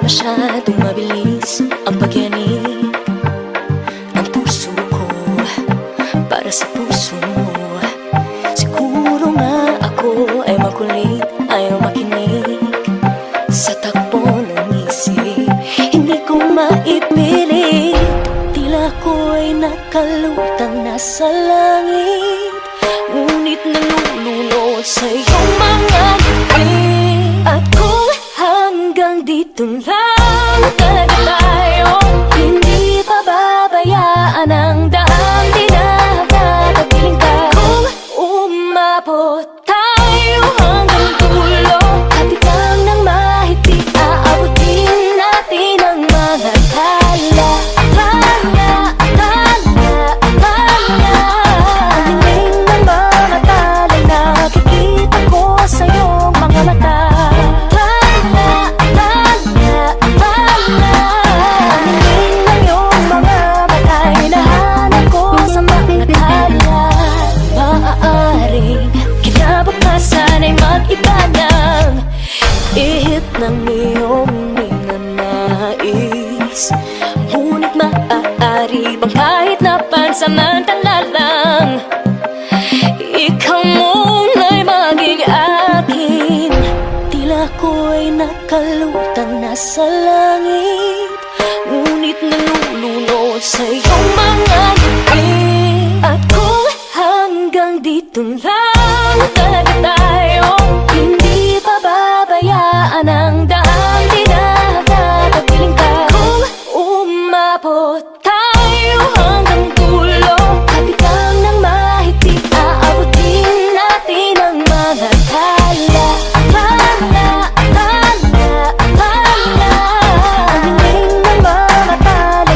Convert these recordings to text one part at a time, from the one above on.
masyadong mabilis ang pagyanig ng puso ko para sa puso mo. Siguro nga ako ay makulit, ayaw makinig sa takbo ng isip. Hindi ko maipilit, tila ko'y nakalutang nasa langit, ngunit nalulunod sa iyong mga ngiti. At kung hanggang dito lang talaga tayo, hindi pababayaan ang daang tinatatapiling ka. Kung umabot tayo hanggang dulo, hati lang ng mahigpit, aabutin natin ang mga tala. Tala, tala, tala. Ang dingding ng mga tala'y nakikita ko sa iyong mga mata. Sana'y mag-iba ng ihip ng iyong minanais, ngunit maaari bang kahit na pansamantala lang, ikaw muna'y maging akin. Tila ko'y nakalutang nasa langit, ngunit nalulunod sa iyong mga ngiti. At kung hanggang dito lang talaga tayo, hindi pababayaan ang daang tinatatapiling ka. Kung umabot tayo hanggang dulo, hati lang ng mahigpit, aabutin natin ang mga tala. Tala, tala, tala. Ang dingding ng mga tala'y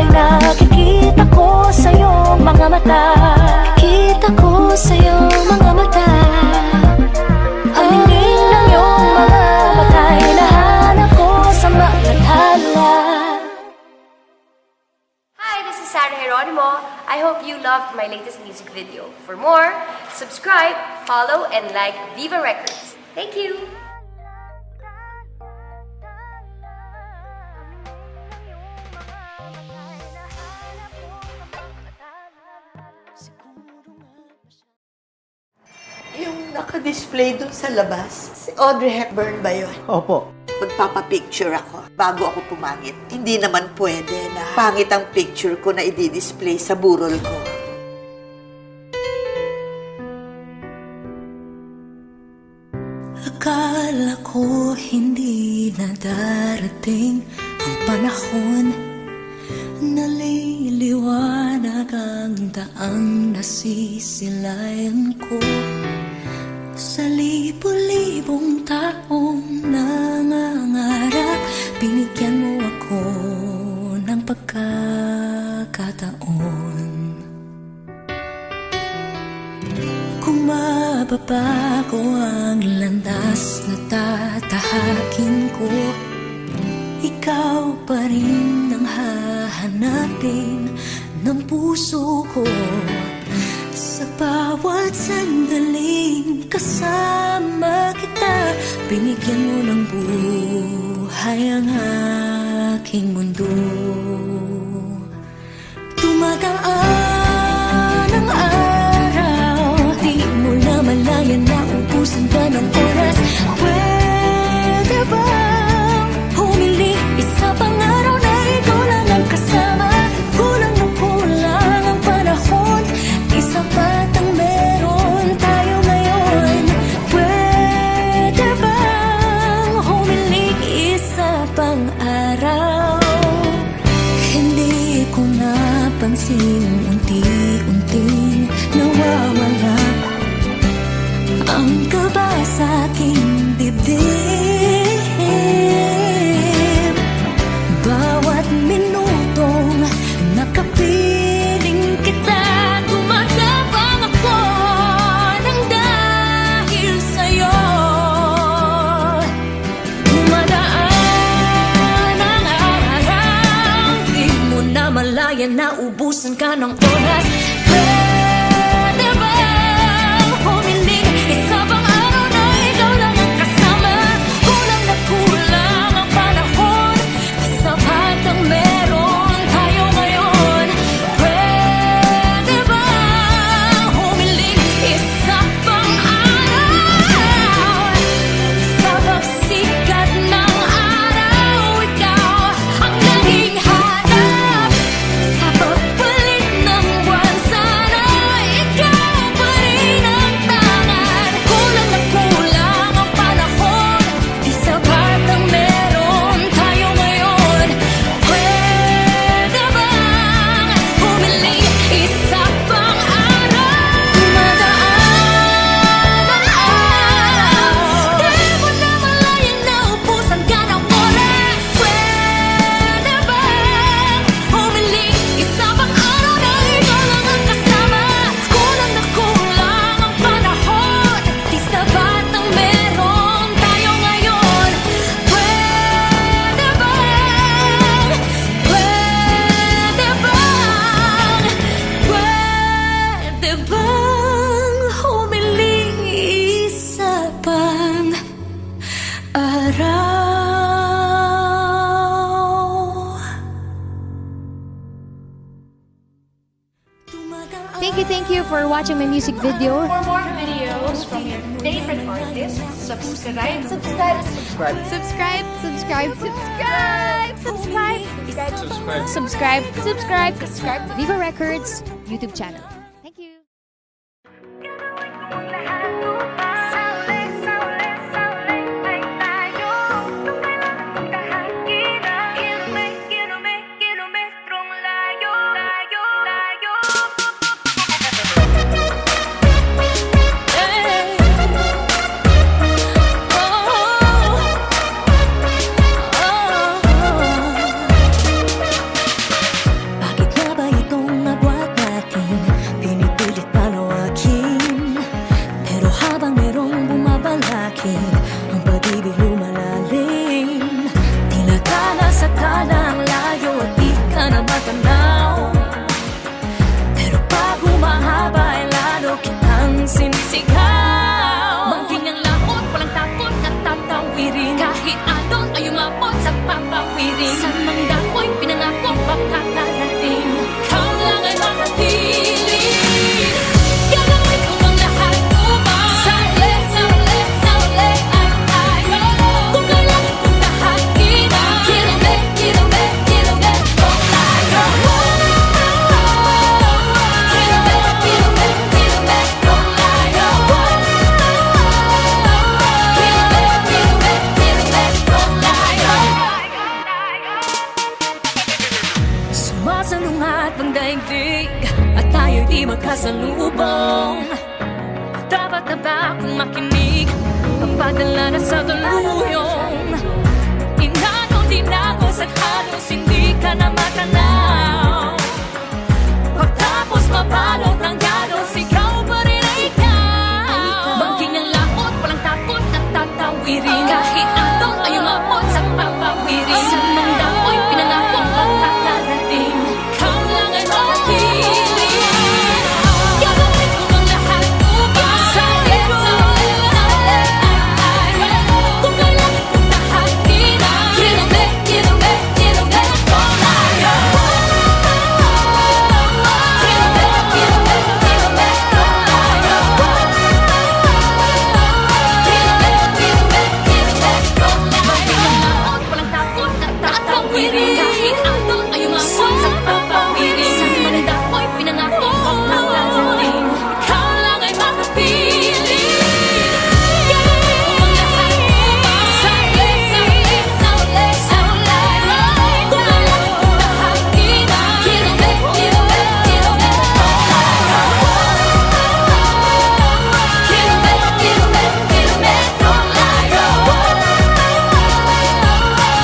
nakikita ko sa iyong mga mata. Kita ko sa iyong mga mata. Ang dingding ng iyong mga mata'y nahanap ko sa mga tala. Hi, this is Sarah Geronimo. I hope you loved my latest music video. For more, subscribe, follow, and like Viva Records. Thank you! Yung naka-display doon sa labas, si Audrey Hepburn ba yun? Opo. Magpapapicture ako bago ako pumangit. Hindi naman pwede na pangit ang picture ko na i-display sa burol ko. Akala ko hindi na darating panahon, naliliwanag ang daang nasisilayan ko. Sa libo-libong taong nangangarap, binigyan mo ako ng pagkakataon. Kung mababago ang landas na tatahakin ko, ikaw pa rin ang hahanapin ng puso ko. Sa bawat sandaling kasama kita, binigyan mo ng buhay ang aking mundo. Tumagaan ang araw, di mo na malayan na ubusan ka ng oras. Pwede bang humiling isa pang araw na ikaw lang ang kasama? Kulang na kulang ang panahon, di sapat ang meron tayo ngayon. Pwede bang humiling isa pang araw? Hindi ko napansin, unti-unting nawawala ang kaba sa aking dibdib. Bawat minutong nakapiling kita, gumagapang ako ng dahil sa'yo. Dumadaan ang araw, di mo na malayan na ubusan ka ng oras. Pwede bang humiling isa pang araw na ikaw lang ang kasama? Kulang na kulang ang panahon, sapat ang meron tayo ngayon. Pwede bang humiling isa pang araw? Sa pagsikat ng araw, ikaw ang naging hanap. Sa pagpalit ng buwan, sana ikaw pa rin ang tangan. Kulang na kulang ang panahon, di sapat ang meron tayo ngayon. Pwede bang humiling isa pang araw? Dumadaan ang araw, di mo na malayan na ubusan ka ng oras. Pwede bang humiling isa pang araw na ikaw lang ang kasama? Kulang na kulang ang panahon, di sapat ang meron tayo ngayon. Pwede bang humiling isa pang araw? Thank you for watching my music video. For more videos from your favorite artists, subscribe. Subscribe, subscribe, subscribe to Viva Records YouTube channel. Thank you. Bakit nga ba itong agwat natin pinipilit palawakin? Pero habang merong bumabalakin, ang pag-ibig lumalalim. Tinatala sa talang layo at di ka na matanaw. Pero pag humahaba ay lalo kitang sinisigaw. Mangking ang laot, walang takot na tatawirin. Kahit alon ay umabot sa papawirin. Sa mangdako'y pinangako makakarating. Ikaw lang ay makatiling. Gagawin ko ang lahat upang sa uli ay tayo. Kung kailangan kong tahakin, kilomet kung tayo. Kilomet kung tayo. Kilomet kung tayo. magkasalubong. Dapat na ba akong makinig? Pagpadala na sa daluyong inagaw din ako sa halos hindi ka na matanaw. Pagtapos mabalot ng galos, ikaw pa rin ay ikaw. Bangking ang laot, walang takot at tatawirin. Kahit ano ay umabot sa papawirin. Sa mandako'y pinangako magkakarating. Ikaw lang ay makiling. Gagawin ko ang lahat upang sa'yo. Kung kailangan kong tahakin ang kilobe, kilobe, kilobe ko tayo. Kilobe, kilobe, kilobe ko tayo. Kilobe, kilobe, kilobe ko tayo. Bangking ang laot, walang takot at tatawirin. Kahit ano ay umabot sa papawirin. Sa mandako'y pinangako magkakarating. Ikaw lang ay makapili. Ang lahat upang sa'yo. Kung kailangan kong tahakin ang kilobe, kilobe, kilobe ko tayo. Kilobe, kilobe, kilobe ko tayo.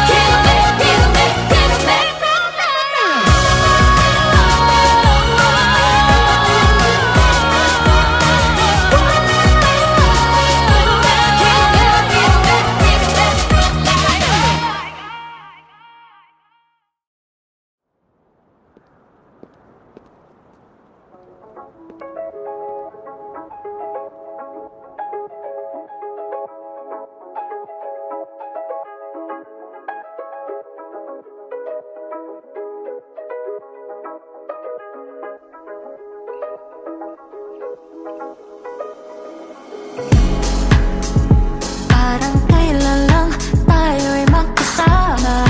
Kilobe, kilobe, kilobe ko Parang kailan lang tayo'y magkasama.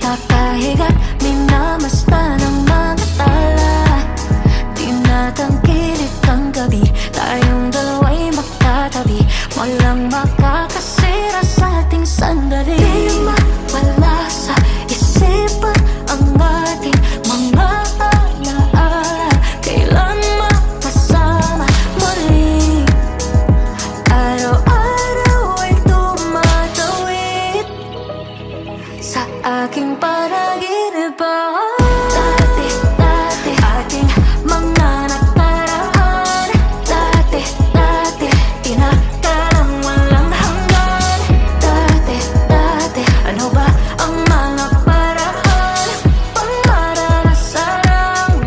Kakahiga't minamasta ng mga tala. Tinatangkilik ang gabi, tayong dalawa'y magkatabi. Walang makakasira sa ating sandali. Di mawala sa isipan ang ating mga alaala. Kailan makasama muli? Araw-araw ay tumatawid sa aking panaginip. Dati-dati ating mga nakaraan. Dati-dati tinakalang walang hanggan. Dati-dati ano ba ang mga paraan? Pangmaranasan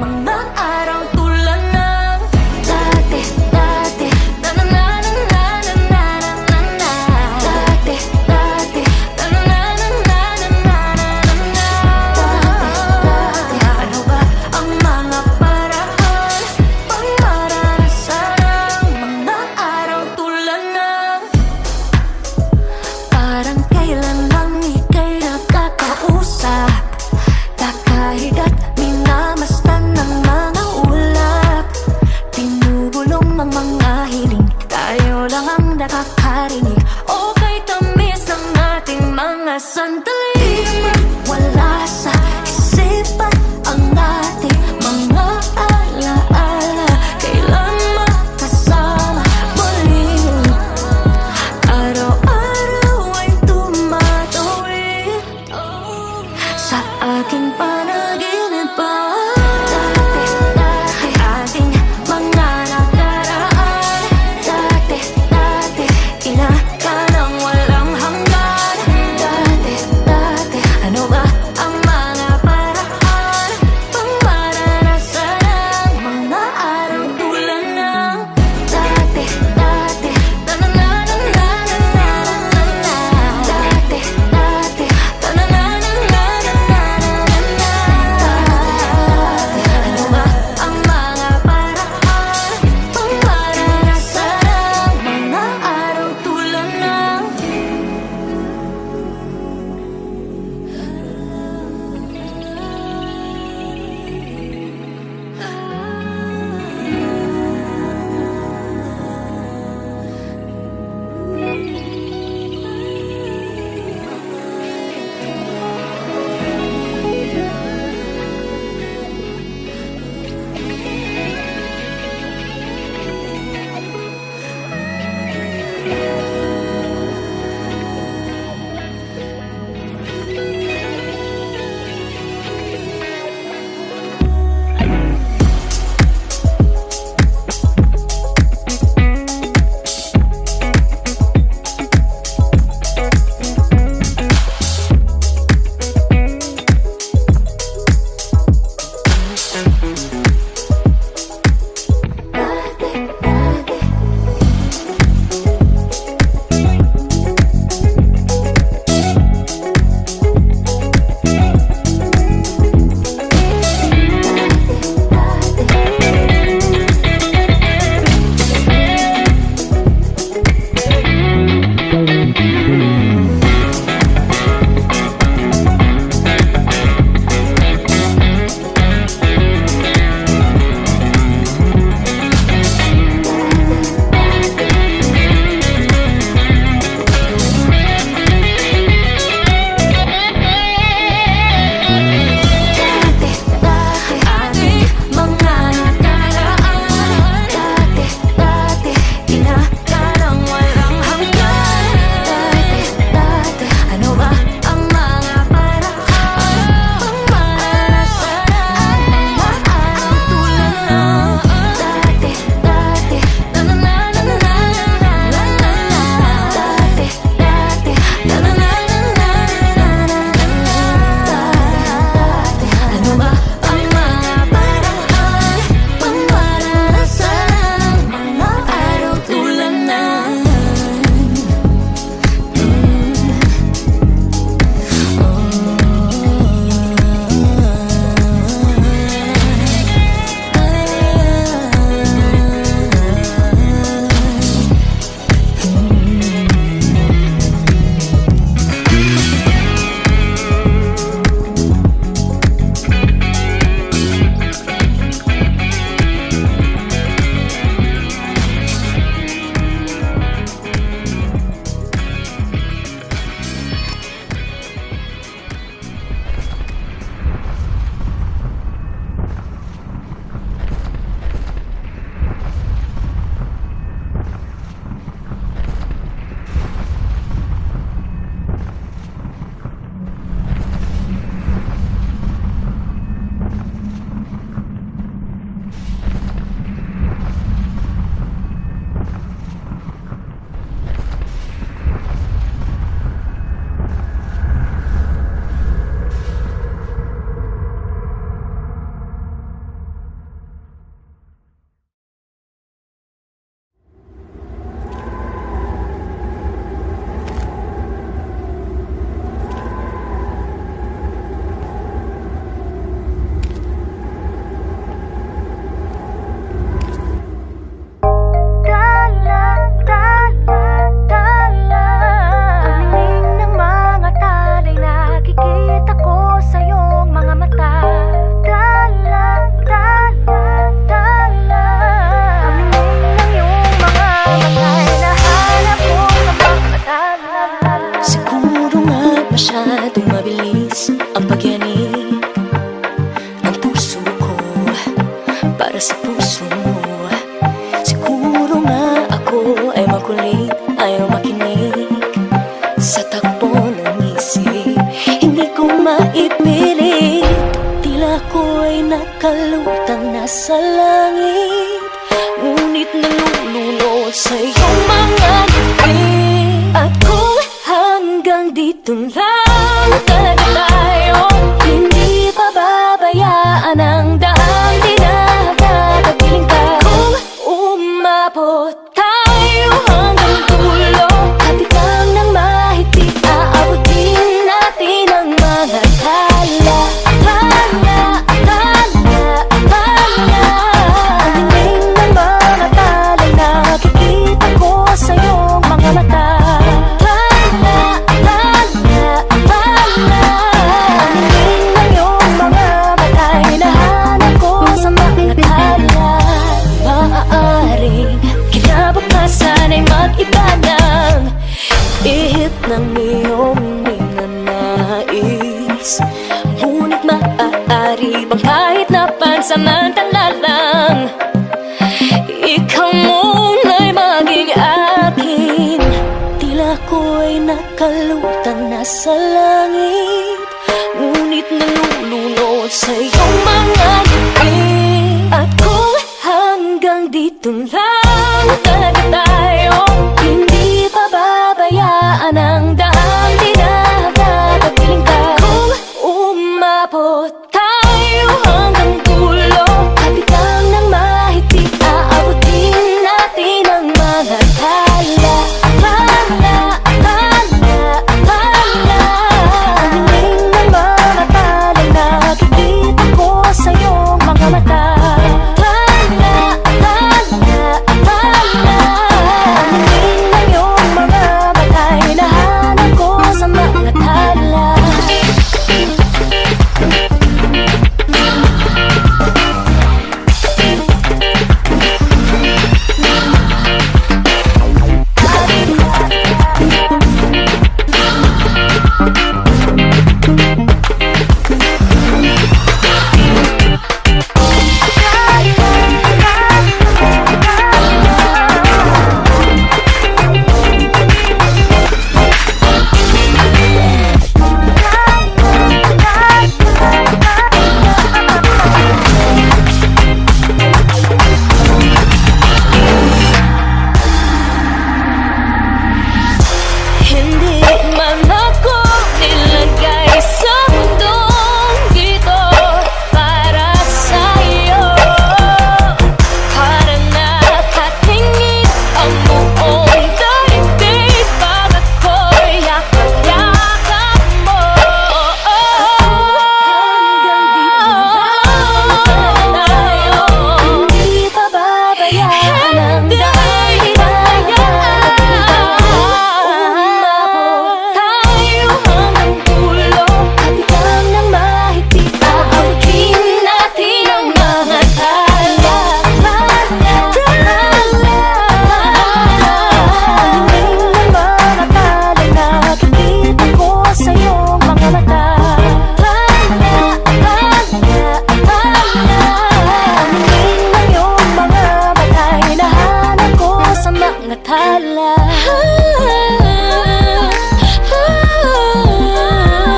mga araw tulad ng dati-dati. Na-na-na-na-na-na-na-na-na. Dati-dati. Na-na-na-na-na-na-na-na. Dati-dati ano ba ang mga paraan? Pangmaranasan mga araw tulad ng parang kailan lang ika'y nakakausap. Kakahiga't minamasdan ng mga ulap. Pinubulong ang mga hiling, tayo lang ang nakakarinig. O kay tamis ng ating mga sandali. Wala sa isipan ang ating mga alaala. Kailan makasama muli? Araw-araw ay tumatawid sa aking panaginip. Dati-dati ating mga nakaraan. Dati-dati kinakalang walang hanggan. Dati-dati ano ba ang mga paraan? masyadong mabilis ang pagyanig ng puso ko para sa puso mo. Siguro nga ako ay makulit, ayaw makinig sa takbo ng isip. Hindi ko maipilit, tila ko ay nakalutang nasa langit, ngunit nalulunod sa iyong mga ngiti. At kung hanggang dito lang talaga tayo, hindi pababayaan ang daan, di na tatapiling ka. Kung umabot tayo hanggang dulo, kapit lang ng mahigpit, aabutin natin ang mga tala. Ang dinig ng mga tala'y nakikita ko sa iyong mga mata. Ihip ng iyong ninanais, ngunit maaari bang kahit na pansamantala lang, ikaw muna'y maging akin. Tila ko'y nakalutang nasa langit, ngunit nalulunod sa iyong mga ngiti. At kung hanggang dito lang talaga tayo, hindi pababayaan ang daan, di na tatapiling ka. Kung umabot tayo hanggang dulo, kapit lang ng mahigpit, aabutin natin ang mga tala.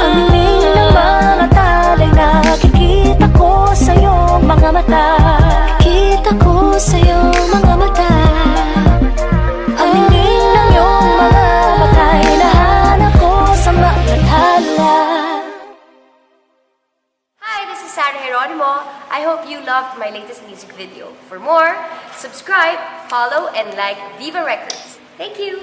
Ang dinig ng mga tala'y nakikita ko sa iyong mga mata. Kita ko sa iyong mga mata. Ang dinig ng iyong mga mata, hinahanap ko sa mga tala. Hi, this is Sarah Geronimo. I hope you loved my latest music video. For more, subscribe, follow, and like Viva Records. Thank you!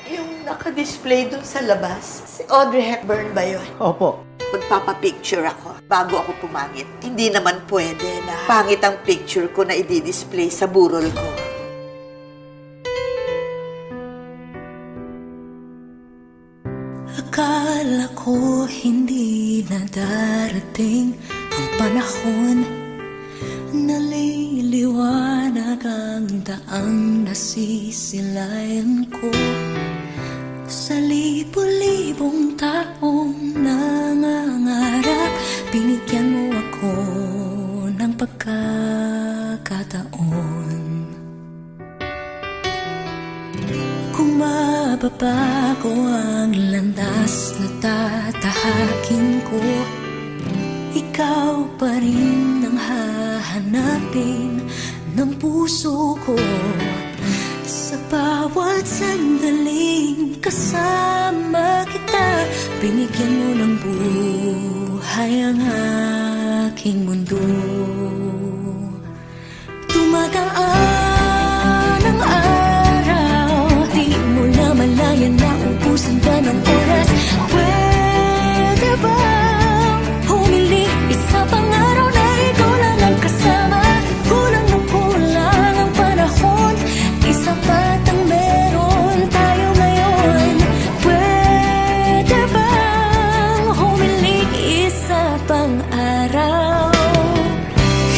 Yung naka-display dun sa labas, si Audrey Hepburn ba yun? Opo. Magpapapicture ako bago ako pumangit. Hindi naman pwede na pangit ang picture ko na i-display sa burol ko. Akala ko hindi na darating ang panahon, naliliwanag ang daang nasisilayan ko. Sa libo-libong taong nangangarap, binigyan mo ako ng pagkakataon. Kung mababago ang landas na tatahakin ko, ikaw pa rin ang hahanapin ng puso ko. Sa bawat sandaling kasama kita, binigyan mo ng buhay ang aking mundo. Dumadaan ang araw, di mo na malayan na ubusan ka ng oras. Pwede bang humiling isa pang araw na ikaw lang ang kasama? Kulang na kulang ang panahon, isa pa't ang meron tayo ngayon. Pwede bang humiling isa pang araw?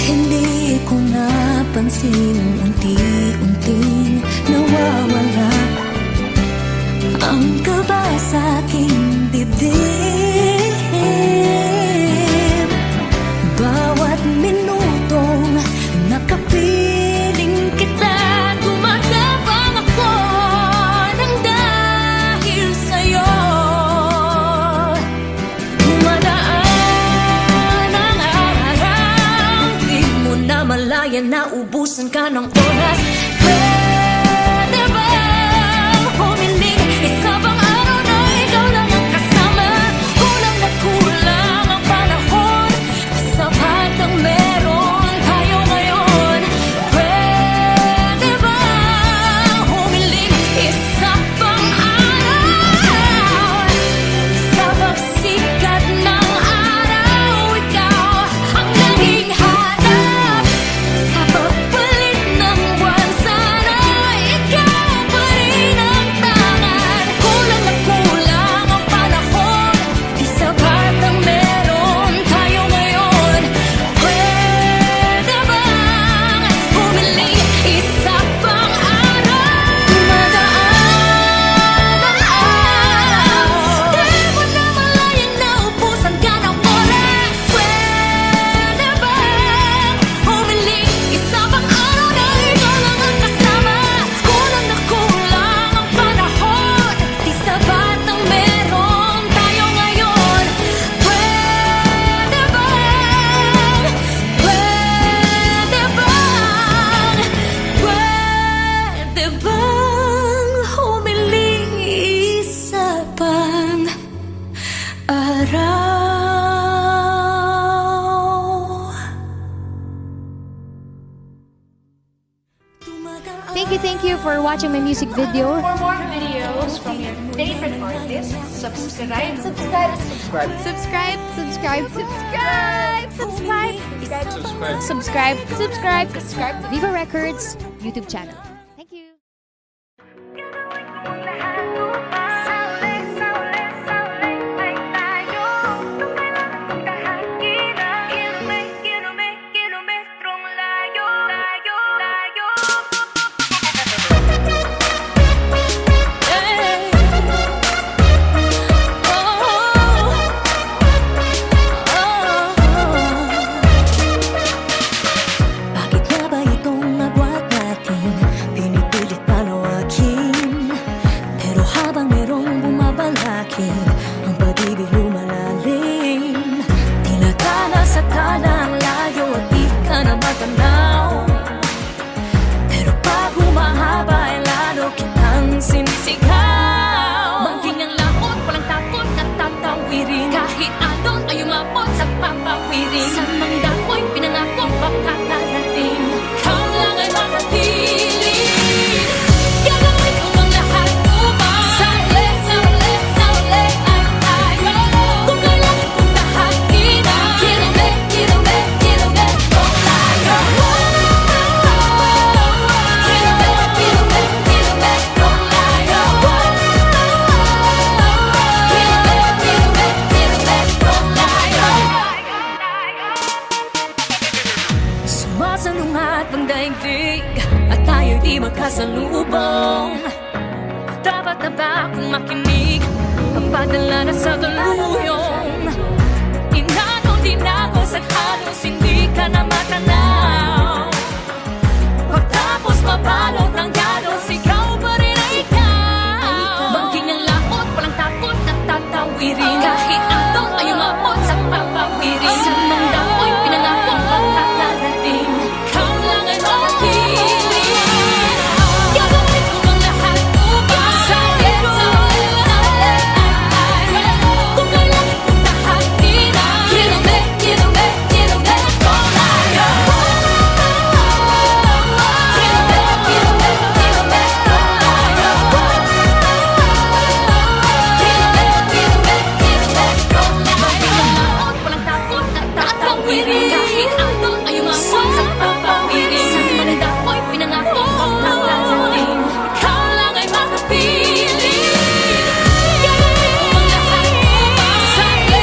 Hindi ko napansin, unti-unting nawawala ang kaba sa aking dibdib. Bawat minutong nakapiling kita, gumagabang ako ng dahil sa'yo. Dumadaan ang araw, di mo na malayan na ubusan ka ng oras. Pwede bang humiling isa pang araw na ikaw lang ang kasama? Kulang na kulang ang panahon, sapat ang meron tayo ngayon. Pwede bang humiling isa pang araw? Sa pagsikat ng araw, ikaw ang naging hanap. Sa pagpalit ng buwan, sana ikaw pa rin ang tangan. Kulang na kulang ang panahon, di sapat ang meron tayo ngayon. Pwede bang humiling isa pang araw? Dumadaan ang araw, di mo na malayan na ubusan ka ng oras. Pwede bang humiling isa pang araw na ikaw lang ang kasama? Kulang na kulang ang panahon, di sapat ang meron tayo ngayon. Pwede bang humiling isa pang araw? Thank you for watching my music video. For more videos from your favorite artists, subscribe. Subscribe, subscribe, subscribe to Viva Records YouTube channel. Thank you. Bakit nga ba itong agwat natin pinipilit palawakin? Pero habang merong bumabalakin, ang pag-ibig lumalalim. Tinatala sa tala ang layo at di ka na matanaw. Pero pag humahaba ay lalo kitang sinisigaw. Mangking ang laot, walang takot at tatawirin. Kahit alon ay umabot sa papawirin. Sa mangdakoy pinangako pagkakarating, ikaw lang ay makapiling. Gagawin ko ang lahat upang sa uli ay tayo. Kung kailangan kong tahakin ang kilometro layo. Kilometro layo. Kilometro layo. pang daigdig at tayo'y di magkasalubong. Dapat na ba akong makinig? Pagpadala na sa daluyong inagaw din ako sa halos hindi ka na matanaw. Pagtapos mabalot ng galos, ikaw pa rin ay ikaw. Bangking ang laot, walang takot at tatawirin. Kahit ano ay umabot sa papawirin. Sa mga ako'y pinangako pagkakarating. Ikaw lang ay makikinig. Gagawin ko ang lahat upang sa'yo. Kung kailangan kong tahakin ang kinume, kinume, kinume ko tayo. Kinume, kinume, kinume ko tayo. Kinume, kinume, kinume ko tayo. Walang takot at tatawirin. Kahit ano ay umabot sa papawirin. Sa mga ako'y pinangako ang nakarating. Ikaw lang ay makapili. Gagawin ko ang lahat upang sa'yo.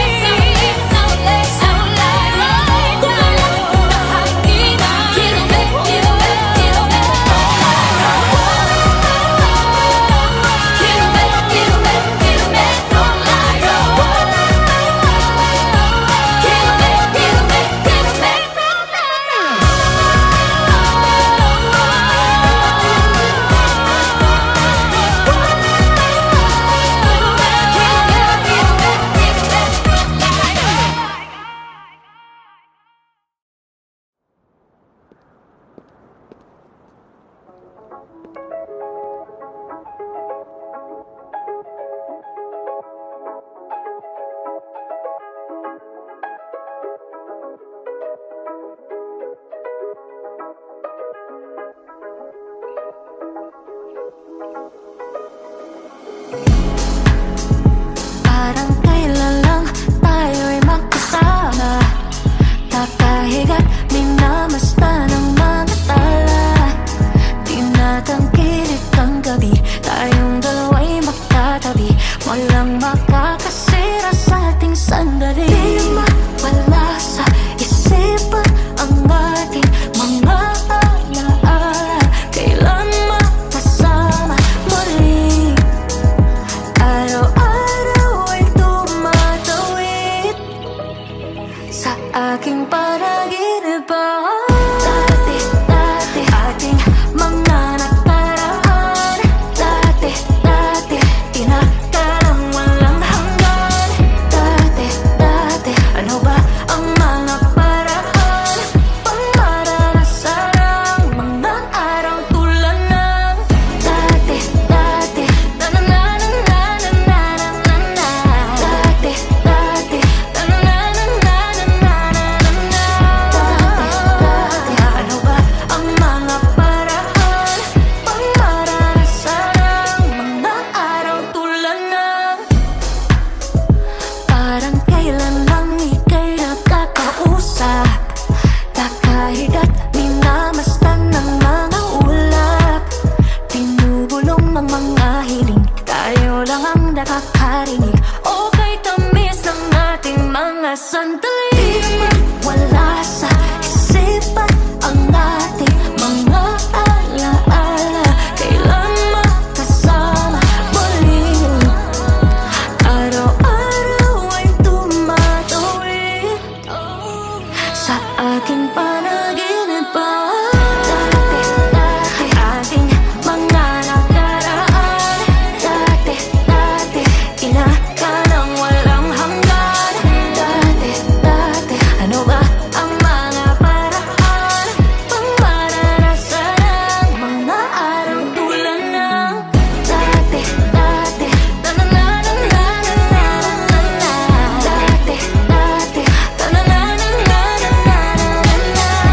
Kung kailangan kong tahakin ang kinume, kinume, kinume ko tayo. Kinume, kinume, kinume ko tayo. Kinume, kinume, kinume ko Parang kailan lang tayo'y magkasama. Kakahiga't minamasta ng mga tala. Tinatangkilik ang gabi, tayong dalawa'y magkatabi. Walang makakasira sa ating sandali. Di mawala sa isipan ang ating mga alaala. Kailan makasama muli? Araw-araw ay tumatawid sa aking panaginip ba? Dati-dati ating mga nakaraan. Dati-dati tinatarang walang hanggan. Dati-dati ano ba ang mga paraan? Pangmaranasan ang mga araw tulad ng dati-dati. Na-na-na-na-na-na-na-na-na. Dati-dati. Na-na-na-na-na-na-na-na. Dati-dati ano ba ang mga paraan? Pangmaranasan ang mga araw tulad ng parang kailan lang ika'y nakakausap. Kakahiga't minamasdan ng mga ulap. Pinubulong ng mga hiling, tayo lang ang nakakarinig. Okay tamis ng ating mga sandali. Wala sa isipan ang ating mga alaala. Kailan makasama muli? Araw-araw ay tumatawid sa aking panaginip ba? Dati-dati ating mga nakaraan. Dati-dati tinatanang walang hanggan. Dati-dati ano ba ang mga paraan? Pangmaranasan ang mga araw tulad ng dati-dati. Na-na-na-na-na-na-na-na. Dati-dati. Na-na-na-na-na-na-na-na.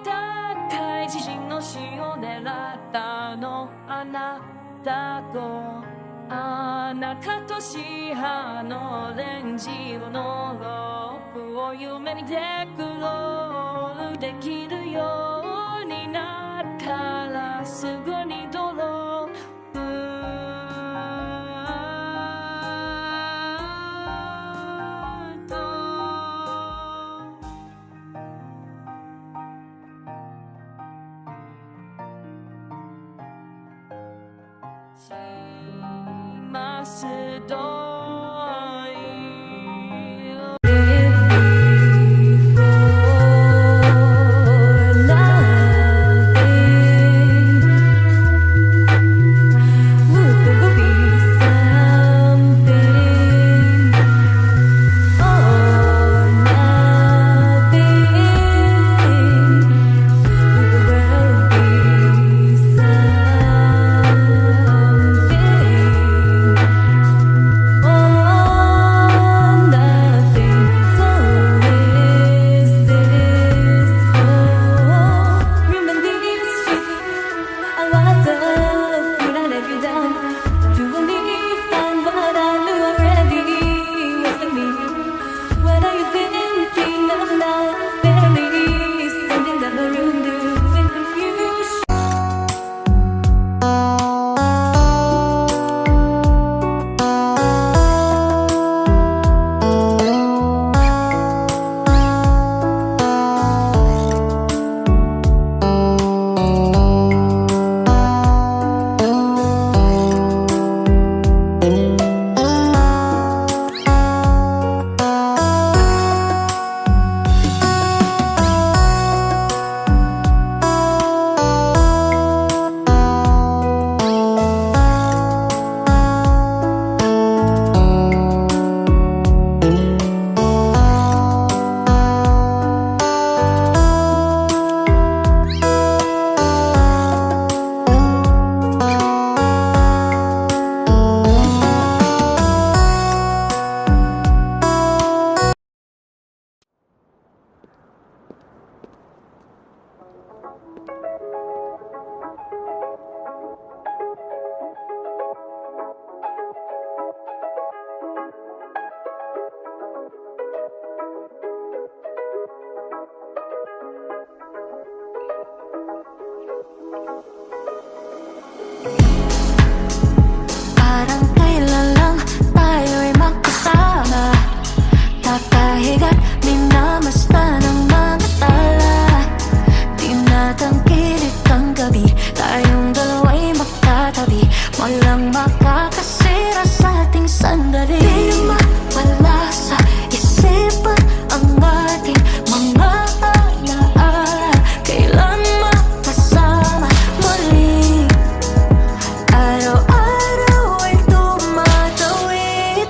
高い自信の死を狙ったのあなたとあなたとシハのレンジ色のロープを夢見てクロールできるようになったらすぐにドローしますとparang kailan lang tayo'y magkasama. Kakahigat, minamasta ng mga tala. Tinatangkilik ang gabi, tayong dalawa'y magkatabi. Walang makakasira sa ating sandali. Di mawala sa isipan ang ating mga alaala. Kailan makasama muli, araw-araw ay tumatawid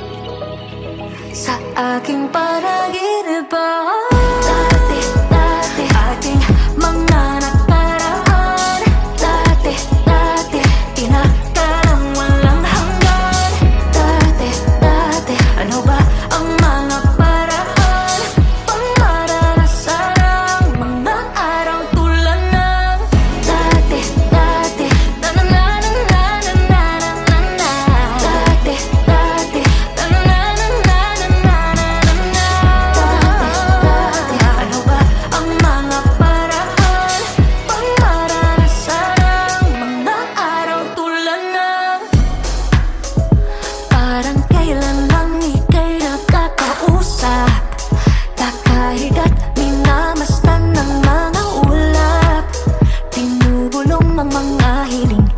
sa aking panaginip. Dati-dati ating mga nakaraan. Dati-dati tinatarang walang hanggan. Dati-dati ano ba ang mga paraan? Pangmaranasan mga araw tulad ng dati-dati. Na-na-na-na-na-na-na-na-na. Dati-dati. Na-na-na-na-na-na-na-na. Dati-dati ano ba ang mga paraan? Pangmaranasan mga araw tulad ng parang kailan lang ika'y nakakausap. Kakahigat, minamastan ng mga ulap. Tinubulong ang mga hiling